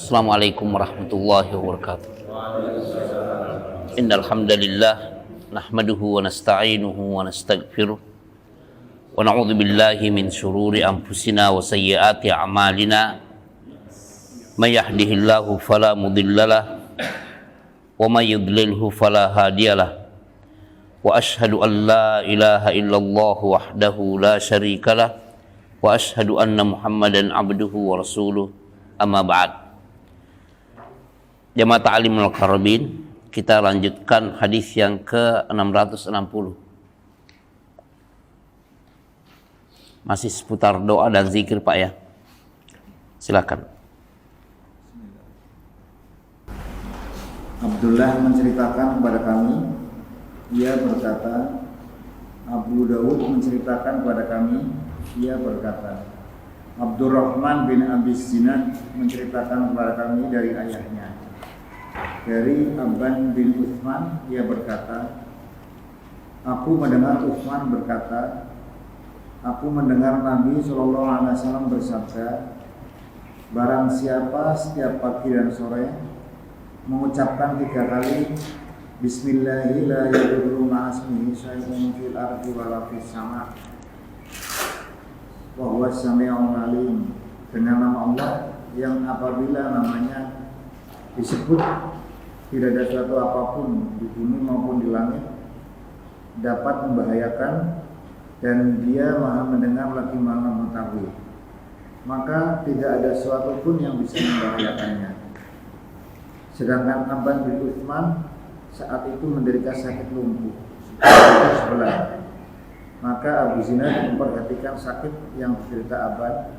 Assalamualaikum warahmatullahi wabarakatuh. Innal hamdalillah nahmaduhu wa nasta'inuhu wa nastaghfiruh wa na'udzu billahi min shururi anfusina wa sayyiati a'malina. May yahdihillahu fala mudhillalah wa may yudlilhu fala hadiyalah. Wa ashhadu an la ilaha illallah wahdahu la syarikalah wa ashhadu anna Muhammadan abduhu wa rasuluh. Amma ba'd. Jamaah Ta'limul Qarabin, kita lanjutkan hadis yang ke-660. Masih seputar doa dan zikir, Pak, ya. Silakan. Abdullah menceritakan kepada kami, ia berkata, Abu Dawud menceritakan kepada kami, ia berkata, Abdurrahman bin Abi Zinad menceritakan kepada kami dari ayahnya, dari Abban bin Uthman, ia berkata, aku mendengar Uthman berkata, aku mendengar Nabi SAW bersabda, barang siapa setiap pagi dan sore mengucapkan 3 kali Bismillahirrahmanirrahim syai'un fil ardi wala fis sama' wa huwas sami'ul alim, dengan nama Allah yang apabila namanya disebut tidak ada suatu apapun di bumi maupun di langit dapat membahayakan, dan dia maha mendengar lagi maha mengetahui, maka tidak ada suatu pun yang bisa membahayakannya. Sedangkan Abban bin Uthman saat itu menderita sakit lumpuh sebelah. Maka Abu Zinad memperhatikan sakit yang diderita Abban,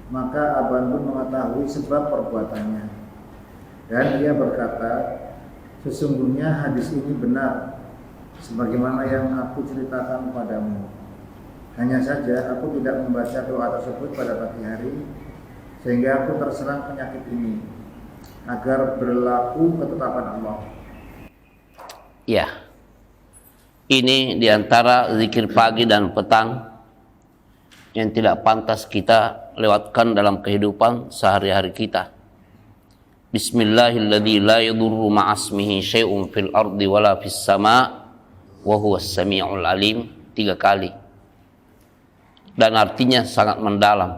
maka Abban pun mengetahui sebab perbuatannya, dan dia berkata, sesungguhnya hadis ini benar sebagaimana yang aku ceritakan padamu. Hanya saja aku tidak membaca doa tersebut pada pagi hari, sehingga aku terserang penyakit ini, agar berlaku ketetapan Allah. Ya, ini diantara zikir pagi dan petang yang tidak pantas kita lewatkan dalam kehidupan sehari-hari kita. Bismillahilladzi la yadurru ma'asmihi syai'un fil ardi wala fis sama' wa huwas sami'ul alim, 3 kali. Dan artinya sangat mendalam.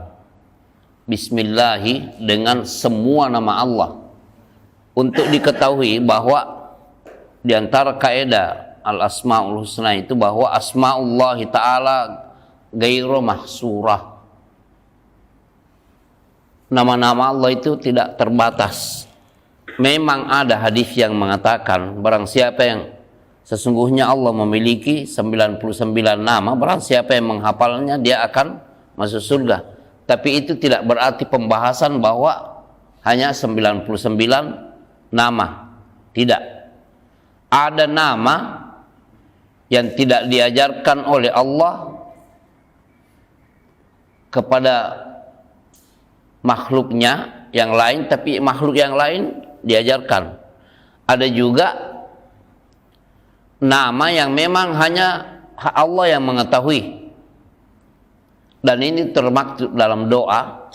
Bismillahi, dengan semua nama Allah. Untuk diketahui bahwa di antara kaidah al-asmaul husna itu bahwa asmaullahi ta'ala ghairu mahsurah. Nama-nama Allah itu tidak terbatas. Memang ada hadis yang mengatakan barang siapa yang sesungguhnya Allah memiliki 99 nama, barang siapa yang menghafalnya dia akan masuk surga. Tapi itu tidak berarti pembahasan bahwa hanya 99 nama. Tidak. Ada nama yang tidak diajarkan oleh Allah kepada makhluknya yang lain, tapi makhluk yang lain diajarkan. Ada juga nama yang memang hanya Allah yang mengetahui, dan ini termaktub dalam doa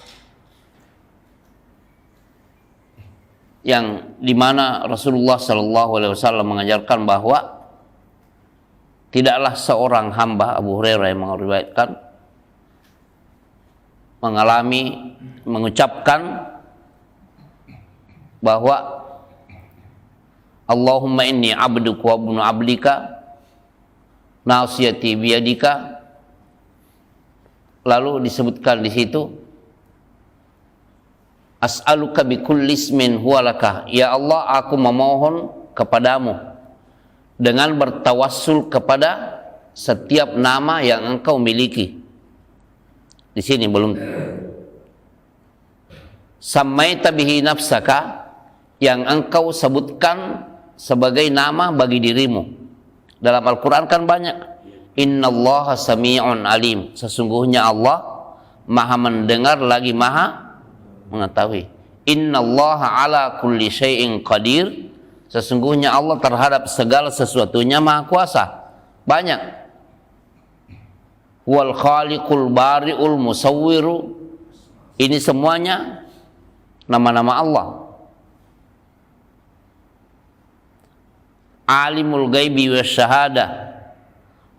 yang dimana Rasulullah SAW mengajarkan bahwa tidaklah seorang hamba, Abu Hurairah yang meriwayatkan, mengucapkan bahwa Allahumma inni abduka wa ibnu abdika nasiyati biyadika, lalu disebutkan di situ as'aluka bikulli ismin huwa laka, ya Allah aku memohon kepadamu dengan bertawassul kepada setiap nama yang engkau miliki. Di sini belum samaita bihi nafsaka, yang engkau sebutkan sebagai nama bagi dirimu. Dalam Al-Quran kan banyak. Innallaha sami'un alim, sesungguhnya Allah maha mendengar lagi maha mengetahui. Innallaha ala kulli syai'in qadir, sesungguhnya Allah terhadap segala sesuatunya maha kuasa. Banyak. Wal khaliqul bari'ul musawwiru, ini semuanya nama-nama Allah. Alimul ghaibi wasyahadah,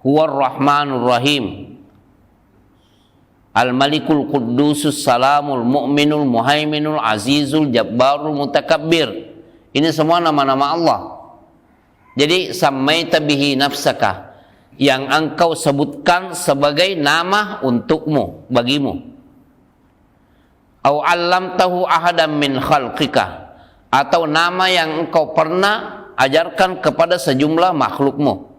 huwar rahmanur rahim, al-malikul quddusus salamul mu'minul muhaiminul azizul jabbarul mutakabbir. Ini semua nama-nama Allah. Jadi samaita bihi nafsaka, yang engkau sebutkan sebagai nama untukmu, bagimu. Au 'allamtahu ahadan min khalqika, atau nama yang engkau pernah ajarkan kepada sejumlah makhlukmu,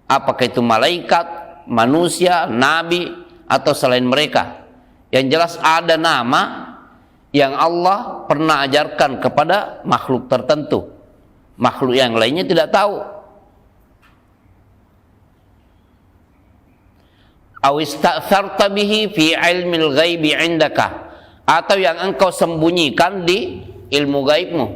apakah itu malaikat, manusia, nabi, atau selain mereka. Yang jelas ada nama yang Allah pernah ajarkan kepada makhluk tertentu, makhluk yang lainnya tidak tahu. Aw ista'tharta bihi fi ilmil ghaibi 'indaka, atau yang engkau sembunyikan di ilmu gaibmu,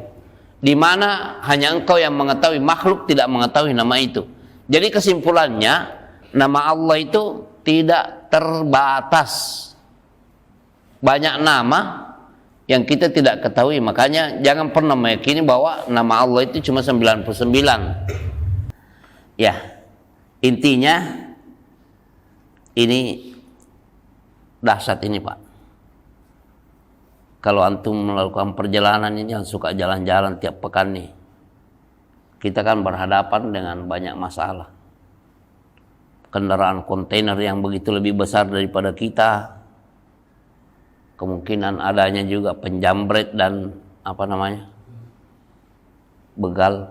di mana hanya engkau yang mengetahui, makhluk tidak mengetahui nama itu. Jadi kesimpulannya, nama Allah itu tidak terbatas. Banyak nama yang kita tidak ketahui, makanya jangan pernah meyakini bahwa nama Allah itu cuma 99. Ya, intinya ini dahsyat ini, Pak. Kalau antum melakukan perjalanan ini, yang suka jalan-jalan tiap pekan nih, kita kan berhadapan dengan banyak masalah. Kendaraan kontainer yang begitu lebih besar daripada kita, kemungkinan adanya juga penjambret dan begal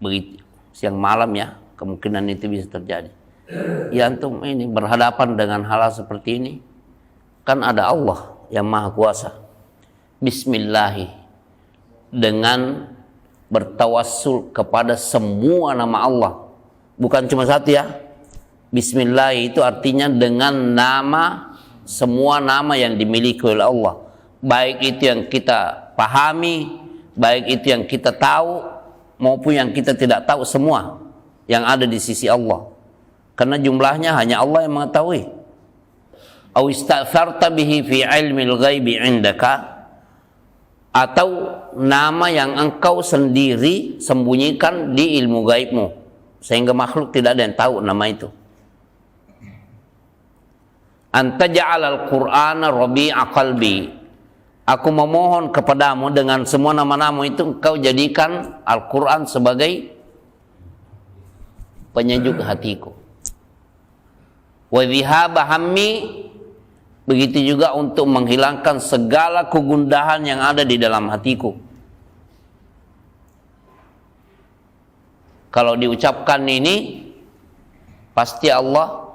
begitu siang malam, ya, kemungkinan itu bisa terjadi. Ya, antum ini berhadapan dengan hal seperti ini, kan ada Allah yang Maha Kuasa. Bismillahi, dengan bertawassul kepada semua nama Allah, bukan cuma satu, ya. Bismillahi itu artinya dengan nama, semua nama yang dimiliki oleh Allah, baik itu yang kita pahami, baik itu yang kita tahu, maupun yang kita tidak tahu, semua yang ada di sisi Allah, karena jumlahnya hanya Allah yang mengetahui. Aw ista'tharta bihi fi ilmil ghaibi 'indaka, atau nama yang engkau sendiri sembunyikan di ilmu gaibmu, sehingga makhluk tidak ada yang tahu nama itu. Anta ja'alal Qur'ana rabi'a qalbi, aku memohon kepadamu dengan semua nama-nama itu, engkau jadikan Al-Quran sebagai penyejuk hatiku. Wa dhihaba hammi, begitu juga untuk menghilangkan segala kegundahan yang ada di dalam hatiku. Kalau diucapkan ini, pasti Allah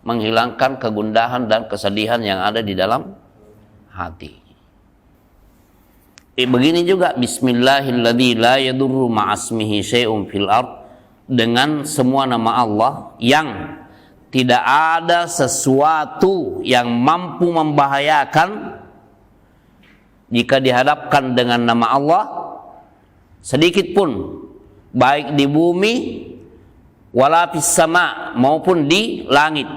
menghilangkan kegundahan dan kesedihan yang ada di dalam hati. Begini juga bismillahilladzi la yadurru ma'asmihi syai'un fil ard, dengan semua nama Allah yang tidak ada sesuatu yang mampu membahayakan jika dihadapkan dengan nama Allah sedikit pun, baik di bumi wala fis sama, maupun di langit.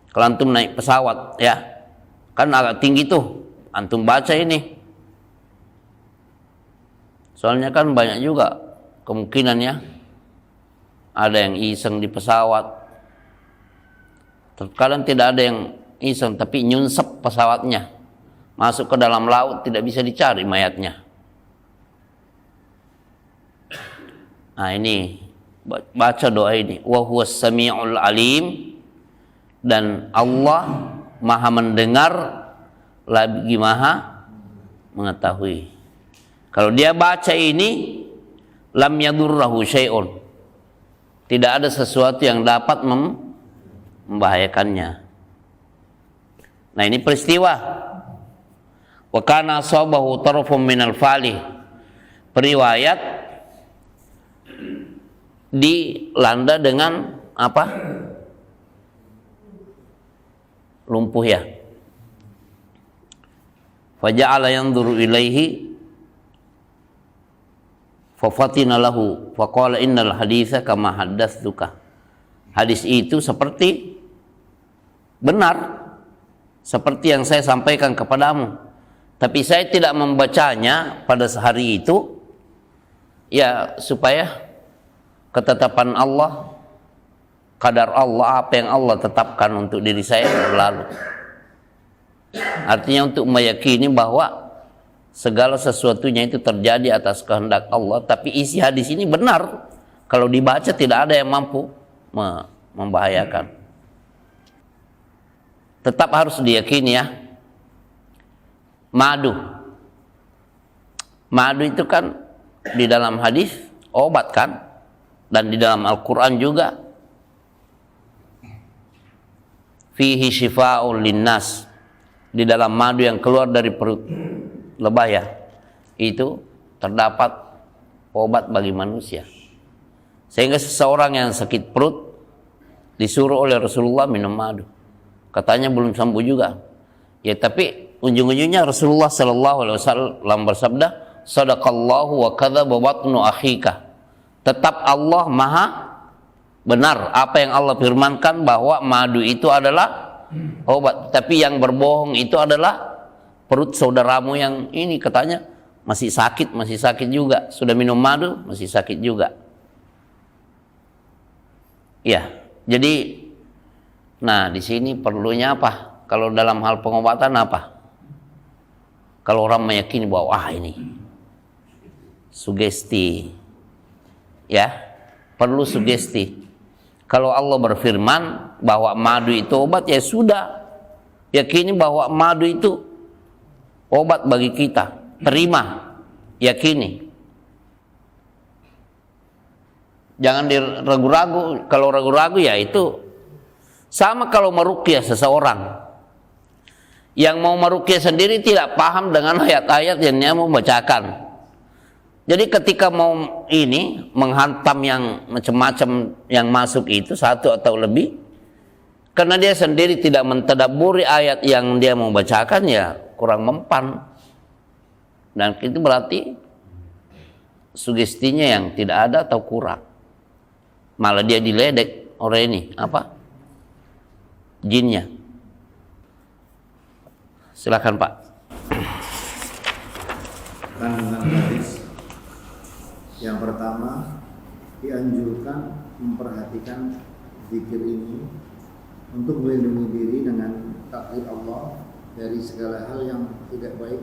Kalau antum naik pesawat, ya, kan agak tinggi tuh, antum baca ini, soalnya kan banyak juga kemungkinannya ada yang iseng di pesawat. Terkadang tidak ada yang iseng, tapi nyunsep pesawatnya masuk ke dalam laut, tidak bisa dicari mayatnya. Nah, ini baca doa ini, wa huwas samiul alim, dan Allah Maha mendengar lagi Maha mengetahui. Kalau dia baca ini, lam yadurrahu syai'un, tidak ada sesuatu yang dapat membahayakannya. Nah, ini peristiwa. Wa kana asabahu tarfun minal falih, periwayat dilanda dengan apa? Lumpuh, ya. Faja'ala yanzuru ilaihi fafatina lahu faqala innal haditsa kama haddatsuka. Hadis itu seperti benar, seperti yang saya sampaikan kepadamu. Tapi saya tidak membacanya pada hari itu ya supaya ketetapan Allah, kadar Allah, apa yang Allah tetapkan untuk diri saya berlalu. Artinya untuk meyakini bahwa segala sesuatunya itu terjadi atas kehendak Allah. Tapi isi hadis ini benar. Kalau dibaca tidak ada yang mampu membahayakan. Tetap harus diyakini ya. Madu itu kan di dalam hadis obat kan, dan di dalam Al-Quran juga. Fihi shifa'un linnas, di dalam madu yang keluar dari perut lebah itu terdapat obat bagi manusia. Sehingga seseorang yang sakit perut disuruh oleh Rasulullah minum madu. Katanya belum sembuh juga. Ya tapi ujung-ujungnya Rasulullah sallallahu alaihi wasallam bersabda, "Shadaqallahu wa kadzaba batnu akhika." Tetap Allah Maha benar apa yang Allah firmankan bahwa madu itu adalah obat, tapi yang berbohong itu adalah perut saudaramu yang ini katanya masih sakit juga. Sudah minum madu masih sakit juga. Ya, jadi nah di sini perlunya apa? Kalau dalam hal pengobatan apa? Kalau orang meyakini bahwa ini sugesti, ya perlu sugesti. Kalau Allah berfirman bahwa madu itu obat, ya sudah, yakini bahwa madu itu obat bagi kita, terima, yakini. Jangan diragu-ragu. Kalau ragu-ragu ya itu sama kalau meruqyah seseorang. Yang mau meruqyah sendiri tidak paham dengan ayat-ayat yang dia mau bacakan. Jadi ketika mau ini menghantam yang macam-macam yang masuk itu satu atau lebih, karena dia sendiri tidak mentadabburi ayat yang dia mau bacakan, ya kurang mempan. Dan itu berarti sugestinya yang tidak ada atau kurang. Malah dia diledek oleh ini apa? Jinnya. Silakan Pak. Kandungan hadis yang pertama, dianjurkan memperhatikan zikir ini untuk melindungi diri dengan takdir Allah dari segala hal yang tidak baik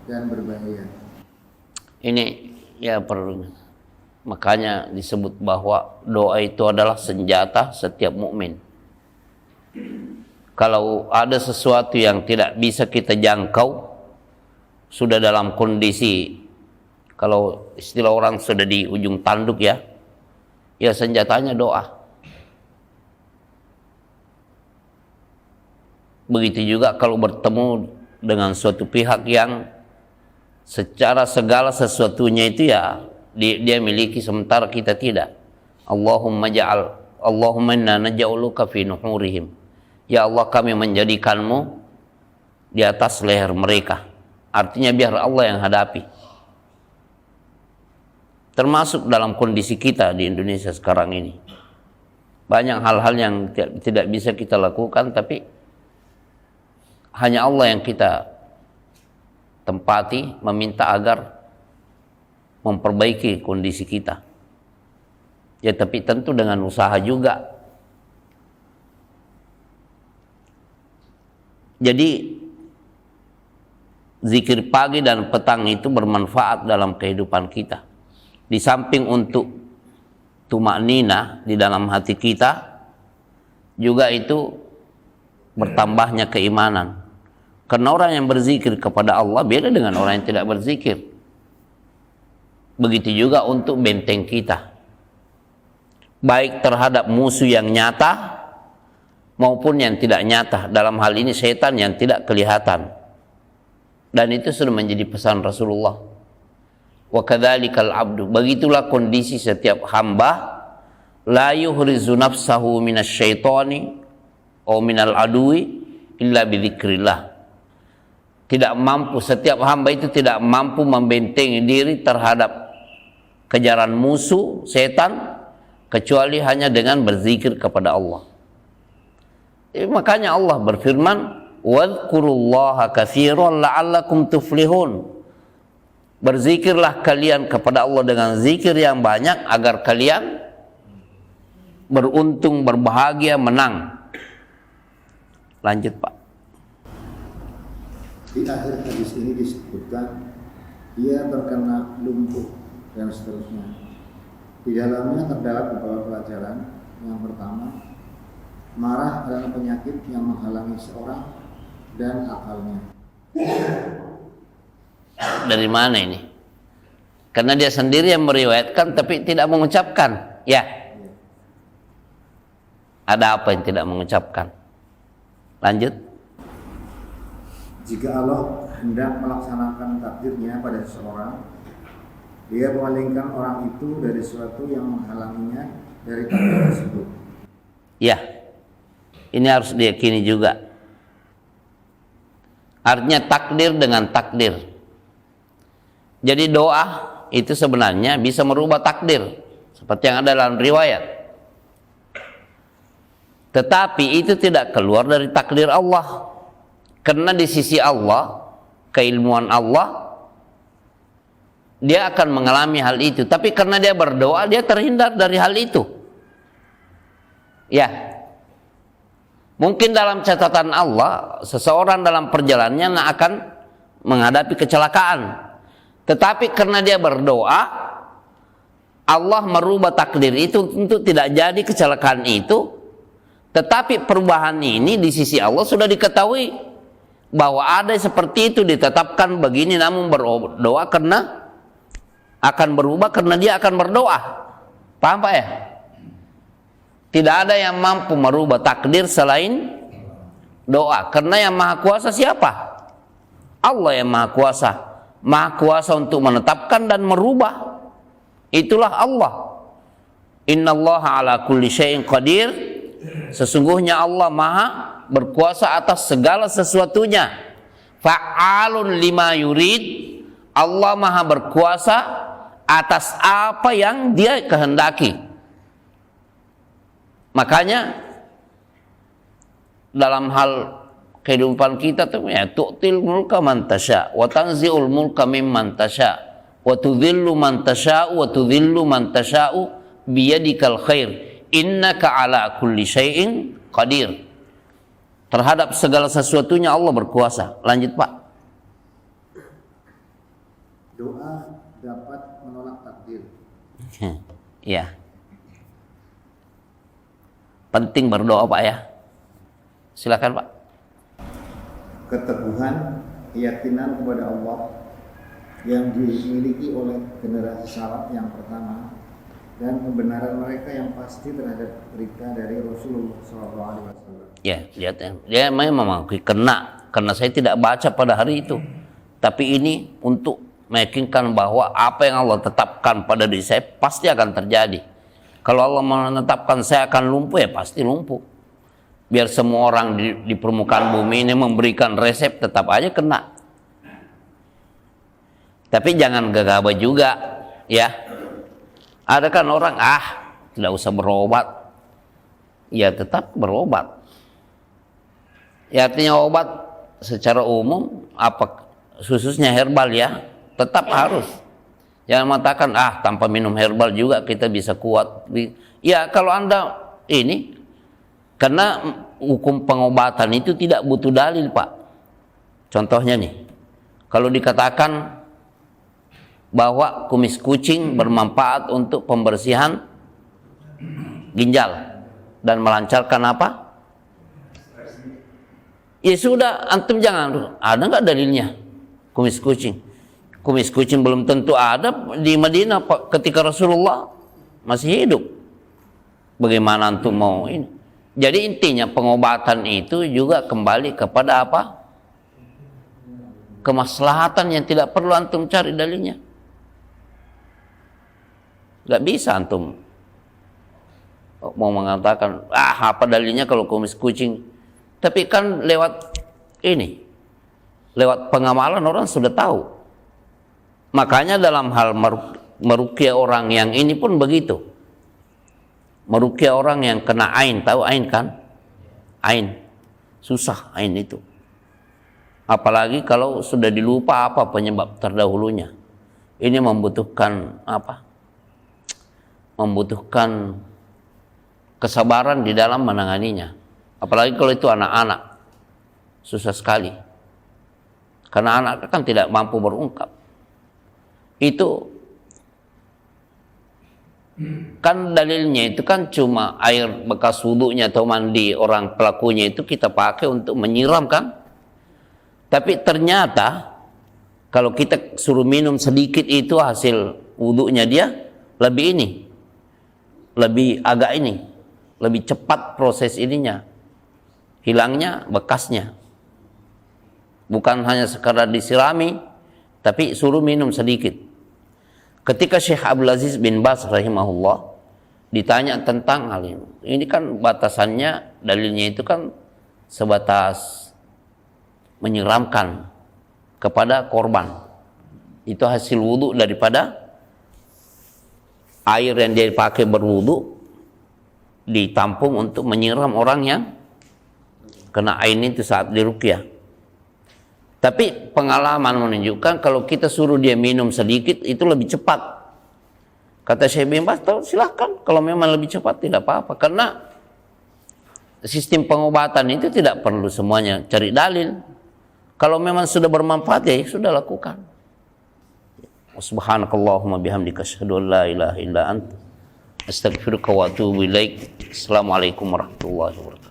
dan berbahaya. Ini Ya perlu. Makanya disebut bahwa doa itu adalah senjata setiap mukmin. Kalau ada sesuatu yang tidak bisa kita jangkau, sudah dalam kondisi, kalau istilah orang sudah di ujung tanduk ya senjatanya doa. Begitu juga kalau bertemu dengan suatu pihak yang secara segala sesuatunya itu ya dia miliki sementara kita tidak. Allahumma inna naj'aluka fi nuhurihim. Ya Allah, kami menjadikanmu di atas leher mereka. Artinya biar Allah yang hadapi. Termasuk dalam kondisi kita di Indonesia sekarang ini. Banyak hal-hal yang tidak bisa kita lakukan, tapi hanya Allah yang kita tempati, meminta agar memperbaiki kondisi kita. Ya tapi tentu dengan usaha juga. Jadi zikir pagi dan petang itu bermanfaat dalam kehidupan kita. Di samping untuk tumaknina di dalam hati kita, juga itu bertambahnya keimanan. Karena orang yang berzikir kepada Allah beda dengan orang yang tidak berzikir. Begitu juga untuk benteng kita. Baik terhadap musuh yang nyata maupun yang tidak nyata. Dalam hal ini setan yang tidak kelihatan. Dan itu sudah menjadi pesan Rasulullah. Wa kadzalikal abdu. Begitulah kondisi setiap hamba. La yuhrizu nafsahu minasyaitani atau minal adui illa bidzikrillah. Tidak mampu, setiap hamba itu tidak mampu membentengi diri terhadap kejaran musuh setan kecuali hanya dengan berzikir kepada Allah. Makanya Allah berfirman, wadhkurullaha katsiran la'allakum tuflihun. Berzikirlah kalian kepada Allah dengan zikir yang banyak agar kalian beruntung, berbahagia, menang. Lanjut, Pak. Di akhir hadis ini disebutkan ia terkena lumpuh dan seterusnya. Di dalamnya terdapat beberapa pelajaran. Yang pertama, marah adalah penyakit yang menghalangi seorang dan akalnya. Dari mana ini? Karena dia sendiri yang meriwayatkan tapi tidak mengucapkan. Ya. Ada apa yang tidak mengucapkan? Lanjut. Jika Allah hendak melaksanakan takdirnya pada seseorang, dia memalingkan orang itu dari sesuatu yang menghalanginya dari takdir tersebut. Ya. Ini harus diyakini juga. Artinya takdir dengan takdir. Jadi doa itu sebenarnya bisa merubah takdir, seperti yang ada dalam riwayat. Tetapi itu tidak keluar dari takdir Allah. Karena di sisi Allah, keilmuan Allah, dia akan mengalami hal itu. Tapi karena dia berdoa, dia terhindar dari hal itu. Ya. Mungkin dalam catatan Allah, seseorang dalam perjalanannya akan menghadapi kecelakaan. Tetapi karena dia berdoa, Allah merubah takdir itu untuk tidak jadi kecelakaan itu. Tetapi perubahan ini di sisi Allah sudah diketahui bahwa ada seperti itu ditetapkan begini, namun berdoa karena akan berubah karena dia akan berdoa. Paham Pak ya? Tidak ada yang mampu merubah takdir selain doa. Karena yang maha kuasa siapa? Allah yang maha kuasa. Maha kuasa untuk menetapkan dan merubah. Itulah Allah. Innallaha ala kulli syai'in qadir. Sesungguhnya Allah maha berkuasa atas segala sesuatunya. Fa'alun lima yurid. Allah maha berkuasa atas apa yang dia kehendaki. Makanya dalam hal kehidupan kita tuh ya tu'til mulka man tasya wa tanzi'ul mulka mimman tasya wa tudhillu man tasya wa tudhillu man tasya'u biyadikal khair innaka ala kulli syai'in qadir. Terhadap segala sesuatunya Allah berkuasa. Lanjut Pak. Doa dapat menolak takdir. Iya. Penting berdoa Pak ya. Silakan Pak. Keteguhan, keyakinan kepada Allah yang dimiliki oleh generasi salaf yang pertama dan kebenaran mereka yang pasti terhadap berita dari Rasulullah SAW. Ya, lihat ya. Dia memang karena saya tidak baca pada hari itu. Tapi ini untuk meyakinkan bahwa apa yang Allah tetapkan pada diri saya pasti akan terjadi. Kalau Allah menetapkan saya akan lumpuh, ya pasti lumpuh. Biar semua orang di permukaan bumi ini memberikan resep, tetap aja kena. Tapi jangan gegabah juga, ya. Ada kan orang, tidak usah berobat. Ya tetap berobat. Ya artinya obat secara umum, apa khususnya herbal ya, tetap harus. Jangan mengatakan, tanpa minum herbal juga kita bisa kuat. Ya kalau Anda ini, karena hukum pengobatan itu tidak butuh dalil Pak. Contohnya nih, kalau dikatakan bahwa kumis kucing bermanfaat untuk pembersihan ginjal dan melancarkan apa? Ya sudah, antum jangan, ada nggak dalilnya kumis kucing? Kumis kucing belum tentu ada di Madinah Pak, ketika Rasulullah masih hidup. Bagaimana antum mau ini? Jadi intinya pengobatan itu juga kembali kepada apa? Kemaslahatan yang tidak perlu antum cari dalilnya. Gak bisa antum mau mengatakan, apa dalilnya kalau kumis kucing? Tapi kan lewat ini, lewat pengamalan orang sudah tahu. Makanya dalam hal meruqyah orang yang ini pun begitu. Meruqyah orang yang kena ain, tahu ain kan? Ain, susah ain itu. Apalagi kalau sudah dilupa apa penyebab terdahulunya. Ini membutuhkan apa? Membutuhkan kesabaran di dalam menanganinya. Apalagi kalau itu anak-anak. Susah sekali. Karena anak kan tidak mampu berungkap. Itu kan dalilnya itu kan cuma air bekas wudunya atau mandi orang pelakunya itu kita pakai untuk menyiram kan. Tapi ternyata kalau kita suruh minum sedikit itu hasil wudunya dia lebih ini, lebih agak ini, lebih cepat proses ininya, hilangnya bekasnya. Bukan hanya sekadar disirami, tapi suruh minum sedikit. Ketika Syekh Abdul Aziz bin Baz rahimahullah ditanya tentang hal ini kan batasannya dalilnya itu kan sebatas menyiramkan kepada korban. Itu hasil wudhu daripada air yang dia pakai berwudhu ditampung untuk menyiram orang yang kena air itu saat diruqyah. Tapi pengalaman menunjukkan kalau kita suruh dia minum sedikit itu lebih cepat. Kata Syekh bin Baz, silahkan kalau memang lebih cepat tidak apa-apa. Karena sistem pengobatan itu tidak perlu semuanya cari dalil. Kalau memang sudah bermanfaat ya sudah lakukan. Subhanakallahumma bihamdika asyhadu an la ilaha illa anta astaghfiruka wa atubu ilaik. Assalamualaikum warahmatullahi wabarakatuh.